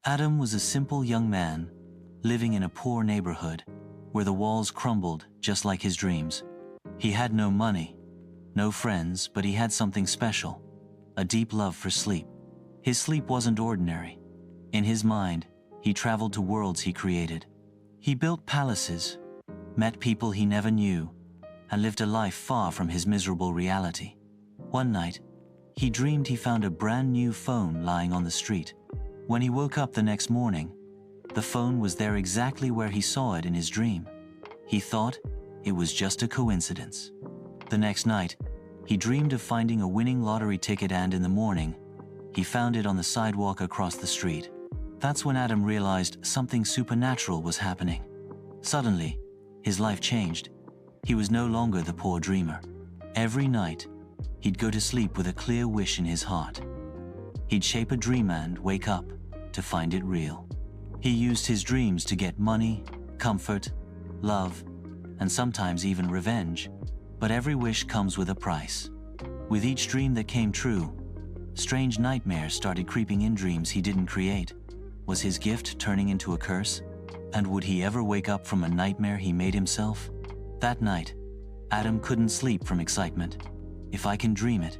Adam was a simple young man, living in a poor neighborhood, where the walls crumbled just like his dreams. He had no money, no friends, but he had something special, a deep love for sleep. His sleep wasn't ordinary. In his mind, he traveled to worlds he created. He built palaces, met people he never knew, and lived a life far from his miserable reality. One night, he dreamed he found a brand new phone lying on the street. When he woke up the next morning, the phone was there exactly where he saw it in his dream. He thought it was just a coincidence. The next night, he dreamed of finding a winning lottery ticket, and in the morning, he found it on the sidewalk across the street. That's when Adam realized something supernatural was happening. Suddenly, his life changed. He was no longer the poor dreamer. Every night, he'd go to sleep with a clear wish in his heart. He'd shape a dream and wake up to find it real. He used his dreams to get money, comfort, love, and sometimes even revenge. But every wish comes with a price. With each dream that came true, strange nightmares started creeping in. Dreams he didn't create. Was his gift turning into a curse? And would he ever wake up from a nightmare he made himself? That night, Adam couldn't sleep from excitement. If I can dream it,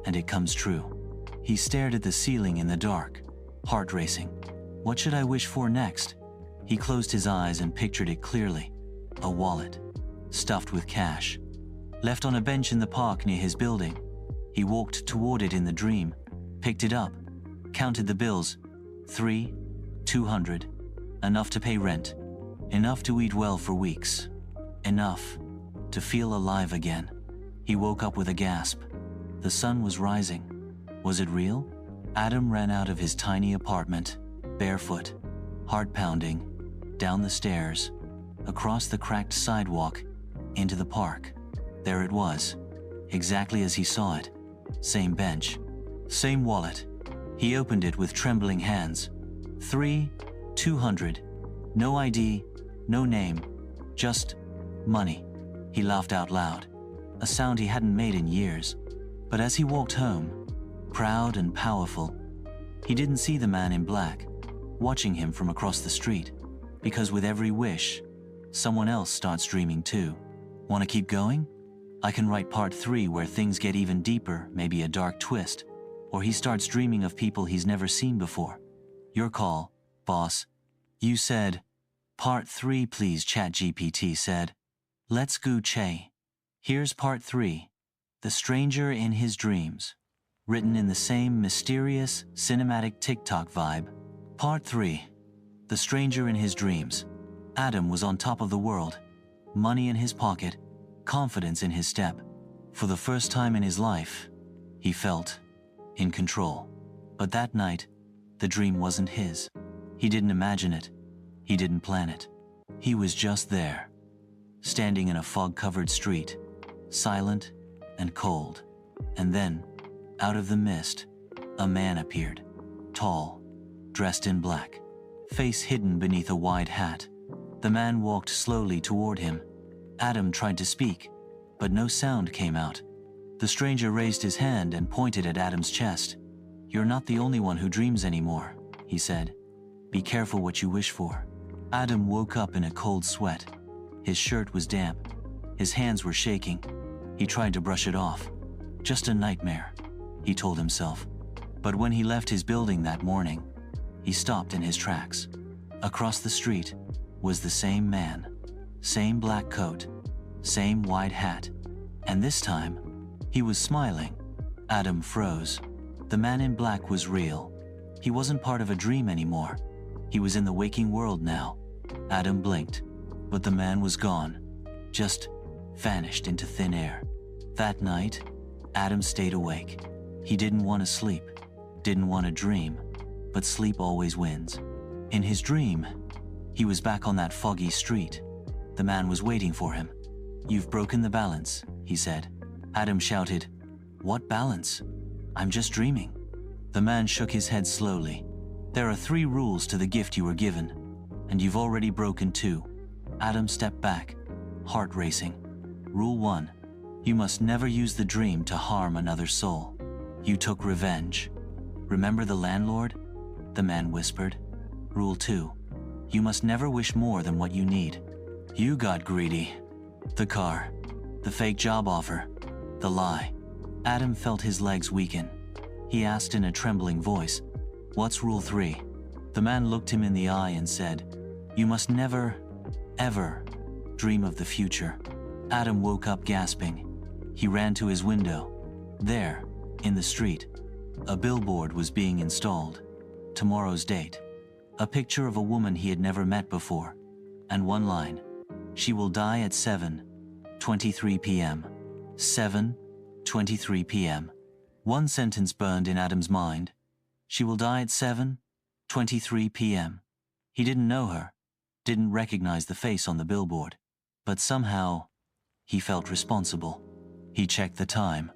and it comes true. He stared at the ceiling in the dark, heart racing. What should I wish for next? He closed his eyes and pictured it clearly. A wallet, stuffed with cash, left on a bench in the park near his building. He walked toward it in the dream, picked it up, counted the bills. 3, 200, enough to pay rent, enough to eat well for weeks, enough to feel alive again. He woke up with a gasp. The sun was rising. Was it real? Adam ran out of his tiny apartment, barefoot, heart pounding, down the stairs, across the cracked sidewalk, into the park. There it was, exactly as he saw it. Same bench, same wallet. He opened it with trembling hands. 3, 200, no ID, no name, just money. He laughed out loud, a sound he hadn't made in years. But as he walked home, proud and powerful, he didn't see the man in black, watching him from across the street. Because with every wish, someone else starts dreaming too. Want to keep going? I can write part 3 where things get even deeper, maybe a dark twist, or he starts dreaming of people he's never seen before. Your call, boss. You said, part 3 please, ChatGPT said. Let's go, Che. Here's part 3, The Stranger in His Dreams, written in the same mysterious, cinematic TikTok vibe. Part 3, The Stranger in His Dreams. Adam was on top of the world, money in his pocket, confidence in his step. For the first time in his life, he felt in control. But that night, the dream wasn't his. He didn't imagine it. He didn't plan it. He was just there, standing in a fog-covered street, silent and cold. And then, out of the mist, a man appeared, tall, dressed in black, face hidden beneath a wide hat. The man walked slowly toward him. Adam tried to speak, but no sound came out. The stranger raised his hand and pointed at Adam's chest. You're not the only one who dreams anymore, he said. Be careful what you wish for. Adam woke up in a cold sweat. His shirt was damp. His hands were shaking. He tried to brush it off. Just a nightmare, he told himself. But when he left his building that morning, he stopped in his tracks. Across the street was the same man, same black coat, same wide hat. And this time, he was smiling. Adam froze. The man in black was real. He wasn't part of a dream anymore. He was in the waking world now. Adam blinked, but the man was gone, just vanished into thin air. That night, Adam stayed awake. He didn't want to sleep, didn't want to dream, but sleep always wins. In his dream, he was back on that foggy street. The man was waiting for him. You've broken the balance, he said. Adam shouted, What balance? I'm just dreaming. The man shook his head slowly. There are 3 rules to the gift you were given, and you've already broken 2. Adam stepped back, heart racing. Rule 1, you must never use the dream to harm another soul. You took revenge. Remember the landlord? The man whispered. Rule 2. You must never wish more than what you need. You got greedy. The car. The fake job offer. The lie. Adam felt his legs weaken. He asked in a trembling voice, "What's Rule 3? The man looked him in the eye and said, "You must never, ever dream of the future." Adam woke up gasping. He ran to his window. There, in the street, a billboard was being installed. Tomorrow's date. A picture of a woman he had never met before. And one line. She will die at 7:23 p.m. 7:23 p.m. One sentence burned in Adam's mind. She will die at 7:23 p.m. He didn't know her, didn't recognize the face on the billboard, but somehow he felt responsible. He checked the time.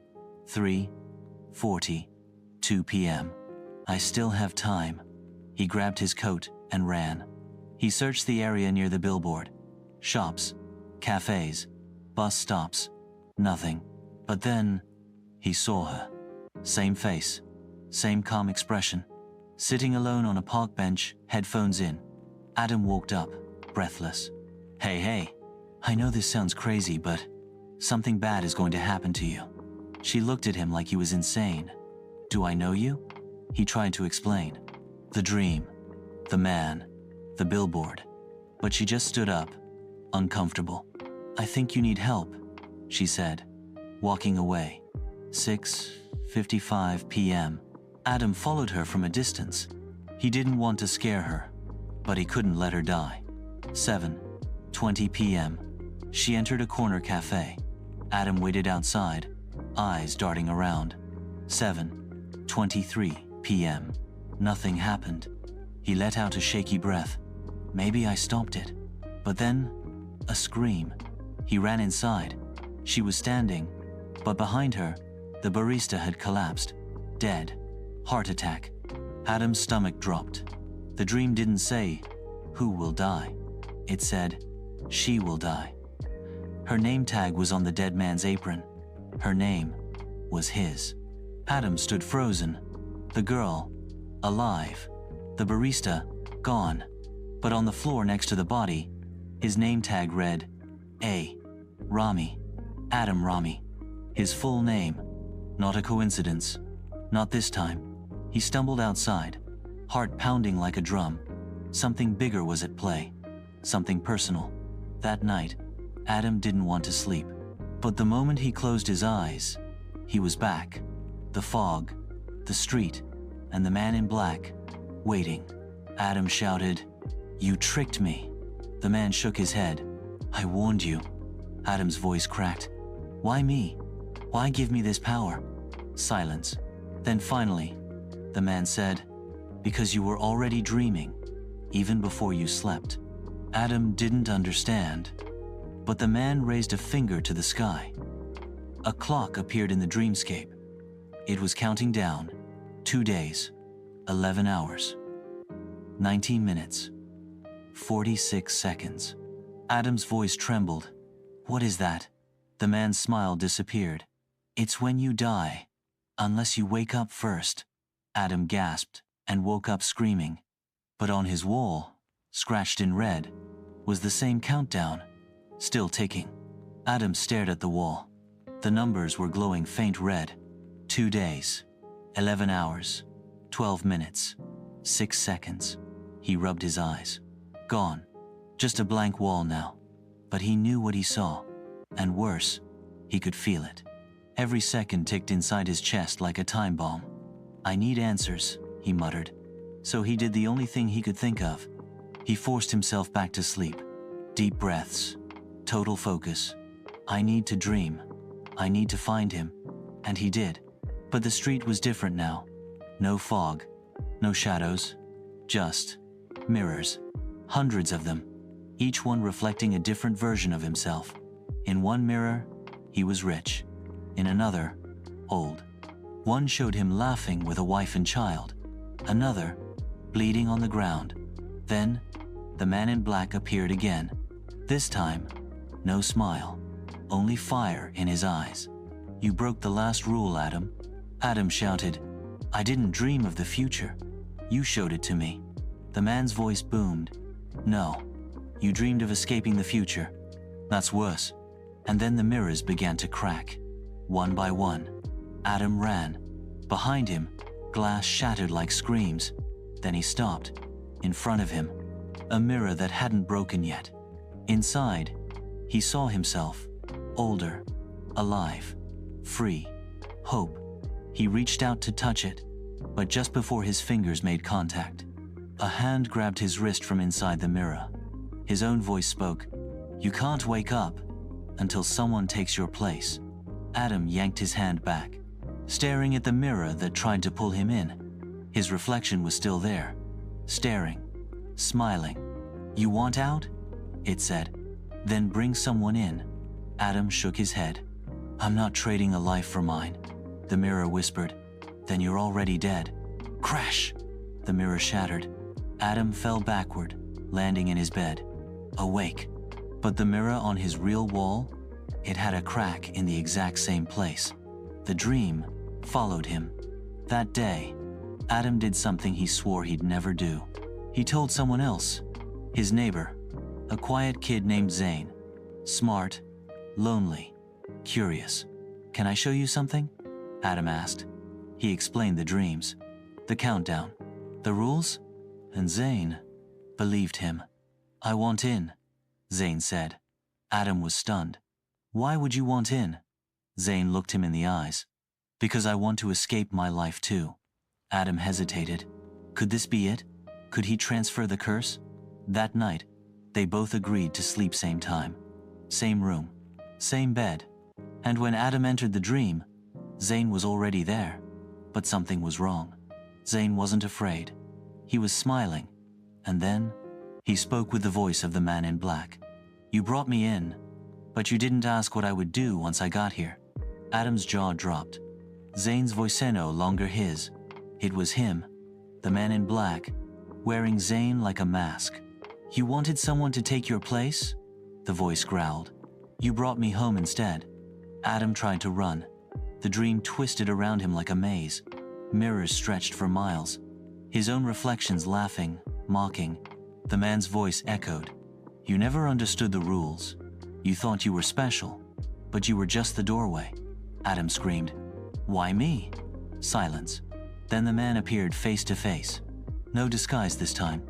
3:42 p.m. I still have time. He grabbed his coat and ran. He searched the area near the billboard. Shops, cafes, bus stops, nothing. But then he saw her. Same face, same calm expression. Sitting alone on a park bench, headphones in. Adam walked up, breathless. Hey, I know this sounds crazy, but something bad is going to happen to you." She looked at him like he was insane. "Do I know you?" He tried to explain. The dream, the man, the billboard. But she just stood up, uncomfortable. "I think you need help," she said, walking away. 6:55 p.m. Adam followed her from a distance. He didn't want to scare her, but he couldn't let her die. 7:20 p.m. She entered a corner cafe. Adam waited outside, eyes darting around. 7:23 p.m. Nothing happened. He let out a shaky breath. Maybe I stopped it. But then, a scream. He ran inside. She was standing, but behind her, the barista had collapsed, dead. Heart attack. Adam's stomach dropped. The dream didn't say, "Who will die?" It said, "She will die." Her name tag was on the dead man's apron. Her name was his. Adam stood frozen. The girl, alive. The barista, gone. But on the floor next to the body, his name tag read, A. Rami. Adam Rami. His full name. Not a coincidence. Not this time. He stumbled outside, heart pounding like a drum. Something bigger was at play. Something personal. That night, Adam didn't want to sleep. But the moment he closed his eyes, he was back. The fog, the street, and the man in black, waiting. Adam shouted, "You tricked me." The man shook his head. "I warned you." Adam's voice cracked. "Why me? Why give me this power?" Silence. Then finally, the man said, "Because you were already dreaming, even before you slept." Adam didn't understand, but the man raised a finger to the sky. A clock appeared in the dreamscape. It was counting down. 2 days, 11 hours, 19 minutes, 46 seconds. Adam's voice trembled. "What is that?" The man's smile disappeared. "It's when you die, unless you wake up first." Adam gasped and woke up screaming. But on his wall, scratched in red, was the same countdown, still ticking. Adam stared at the wall. The numbers were glowing faint red. 2 days, 11 hours, 12 minutes, 6 seconds. He rubbed his eyes. Gone. Just a blank wall now. But he knew what he saw. And worse, he could feel it. Every second ticked inside his chest like a time bomb. "I need answers," he muttered. So he did the only thing he could think of. He forced himself back to sleep. Deep breaths. Total focus. I need to dream. I need to find him. And he did. But the street was different now. No fog. No shadows. Just mirrors. Hundreds of them. Each one reflecting a different version of himself. In one mirror, he was rich. In another, old. One showed him laughing with a wife and child. Another, bleeding on the ground. Then, the man in black appeared again. This time, no smile. Only fire in his eyes. "You broke the last rule, Adam." Adam shouted, "I didn't dream of the future. You showed it to me." The man's voice boomed. No, you dreamed of escaping the future. That's worse. And then the mirrors began to crack. One by one, Adam ran. Behind him, glass shattered like screams. Then he stopped. In front of him, a mirror that hadn't broken yet. Inside, he saw himself, older, alive, free, hope. He reached out to touch it, but just before his fingers made contact, a hand grabbed his wrist from inside the mirror. His own voice spoke, "You can't wake up until someone takes your place." Adam yanked his hand back, staring at the mirror that tried to pull him in. His reflection was still there, staring, smiling. "You want out?" it said. "Then bring someone in." Adam shook his head. "I'm not trading a life for mine," the mirror whispered. "Then you're already dead." Crash! The mirror shattered. Adam fell backward, landing in his bed, awake. But the mirror on his real wall, it had a crack in the exact same place. The dream followed him. That day, Adam did something he swore he'd never do. He told someone else, his neighbor, a quiet kid named Zane. Smart, lonely, curious. "Can I show you something?" Adam asked. He explained the dreams, the countdown, the rules, and Zane believed him. "I want in," Zane said. Adam was stunned. "Why would you want in?" Zane looked him in the eyes. "Because I want to escape my life too." Adam hesitated. Could this be it? Could he transfer the curse? That night, they both agreed to sleep same time, same room, same bed. And when Adam entered the dream, Zane was already there. But something was wrong. Zane wasn't afraid. He was smiling. And then, he spoke with the voice of the man in black. "You brought me in, but you didn't ask what I would do once I got here." Adam's jaw dropped. Zane's voice no longer his. It was him, the man in black, wearing Zane like a mask. "You wanted someone to take your place?" The voice growled. "You brought me home instead." Adam tried to run. The dream twisted around him like a maze. Mirrors stretched for miles. His own reflections laughing, mocking. The man's voice echoed. "You never understood the rules. You thought you were special, but you were just the doorway." Adam screamed. "Why me?" Silence. Then the man appeared face to face. No disguise this time.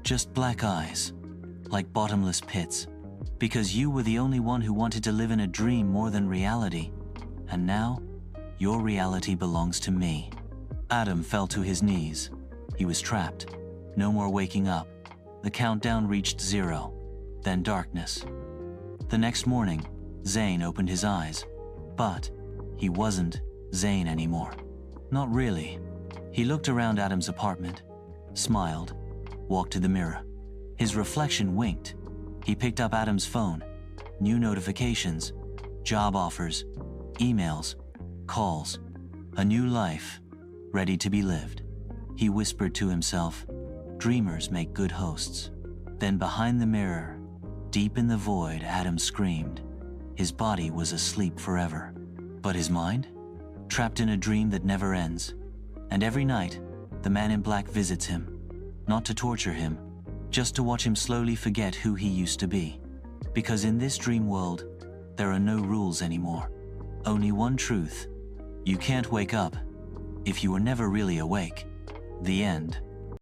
Just black eyes, like bottomless pits. "Because you were the only one who wanted to live in a dream more than reality. And now, your reality belongs to me." Adam fell to his knees. He was trapped. No more waking up. The countdown reached 0. Then darkness. The next morning, Zane opened his eyes. But he wasn't Zane anymore. Not really. He looked around Adam's apartment, smiled, walked to the mirror. His reflection winked. He picked up Adam's phone. New notifications, job offers, emails, calls. A new life, ready to be lived. He whispered to himself, "Dreamers make good hosts." Then behind the mirror, deep in the void, Adam screamed. His body was asleep forever. But his mind? Trapped in a dream that never ends. And every night, the man in black visits him. Not to torture him, just to watch him slowly forget who he used to be. Because in this dream world, there are no rules anymore. Only one truth. You can't wake up if you were never really awake. The end.